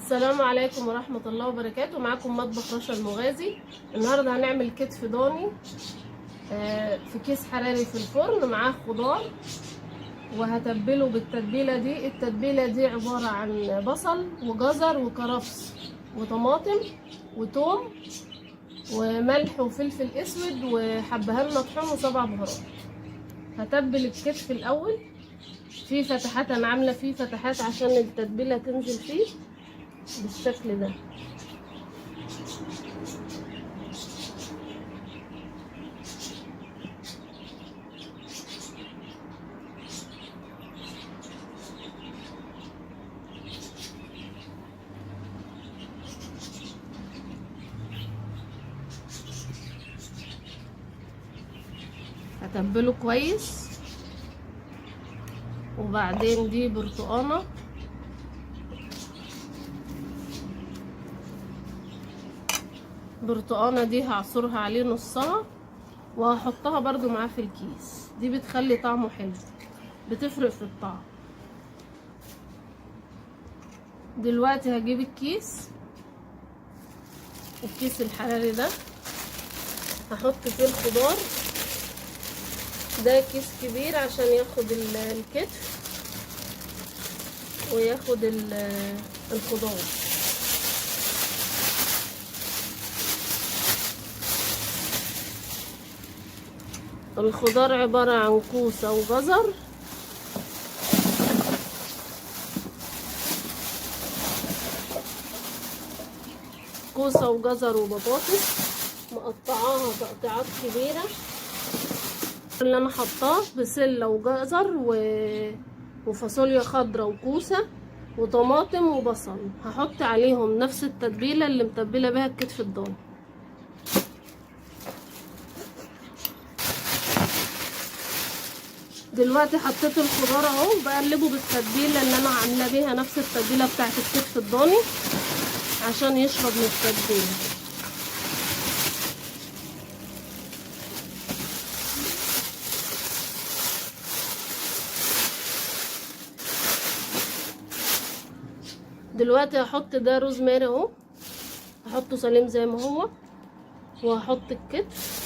السلام عليكم ورحمة الله وبركاته. معاكم مطبخ رشا المغازي. النهاردة هنعمل كتف ضاني في كيس حراري في الفرن، معاه خضار وهتبله بالتتبيلة دي. التتبيلة دي عبارة عن بصل وجزر وكرفس وطماطم وتوم وملح وفلفل اسود وحبهان مطحون وسبع بهارات. هتبل الكتف الاول في فتحات، انا عامله فيه فتحات عشان التتبيله تنزل فيه بالشكل ده. هتبله كويس، وبعدين دي برتقانه دي هعصرها عليه نصها وهحطها برضو معاه في الكيس. دي بتخلي طعمه حلو، بتفرق في الطعم. دلوقتي هجيب الكيس الحراري ده، هحط فيه الخضار. ده كيس كبير عشان ياخد الكتف وياخد الخضار. الخضار عبارة عن كوسة وجزر وبطاطس مقطعاها تقطيعات كبيرة. اللي انا حطاه بسلة وجزر وفاصوليا خضراء وكوسة وطماطم وبصل. هحط عليهم نفس التتبيلة اللي متبلة بيها الكتف الضاني. دلوقتي حطيت الخضار اهو، بقلبه بالتتبيله اللي انا عامله بيها نفس التتبيله بتاعت الكتف الضاني عشان يشرب من التتبيله. دلوقتي هحط ده روزماري اهو، هحطه سليم زي ما هو، وهحط الكتف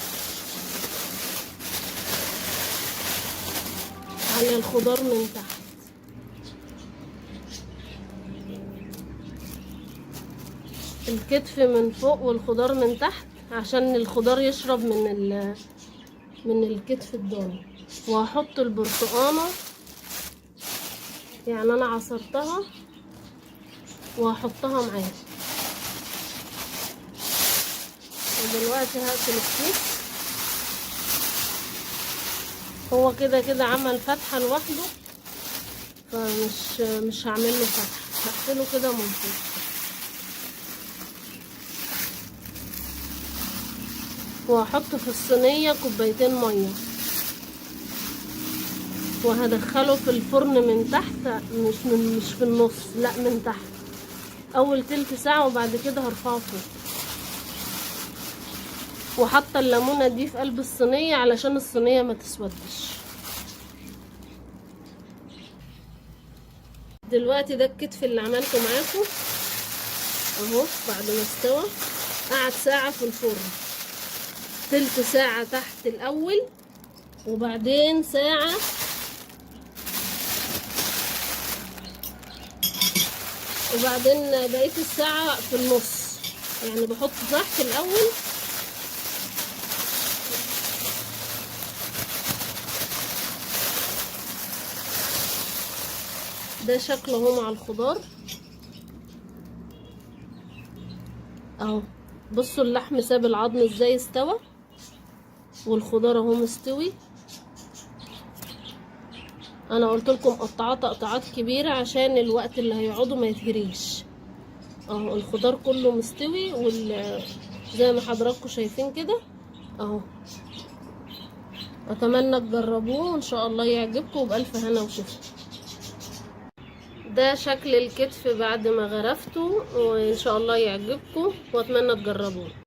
على الخضار من تحت. الكتف من فوق والخضار من تحت عشان الخضار يشرب من الكتف الضاني. وهحط البرتقانه، يعني انا عصرتها وهحطها معاه. ودلوقتي هقفل الكيس. هو كده عمل فتحة لوحده، فمش هعمل له فتحة، هقفله كده من فوق. وهحط في الصينية كوبايتين مية، وهدخله في الفرن من تحت، مش في النص، لا من تحت، اول تلت ساعة، وبعد كده هرفعه فوق. وحاطه الليمونه دي في قلب الصينيه علشان الصينيه ما تسودش. دلوقتي ده الكتف اللي عملته معاكم اهو بعد ما استوى. قعد ساعه في الفرن، تلت ساعه تحت الاول وبعدين ساعه، وبعدين بقيه الساعه في النص. يعني بحط تحت الاول ده شكله اهو مع الخضار اهو. بصوا اللحم ساب العظم ازاي استوى، والخضار اهو مستوي. انا قلت لكم قطعات تقطيعات كبيره عشان الوقت اللي هيقعدوا ما يتهريش. اهو الخضار كله مستوي، زي ما حضراتكم شايفين كده اهو. اتمنى تجربوه وان شاء الله يعجبكم، وبألف هنا وشفا. ده شكل الكتف بعد ما غرفته، وان شاء الله يعجبكم واتمنى تجربوه.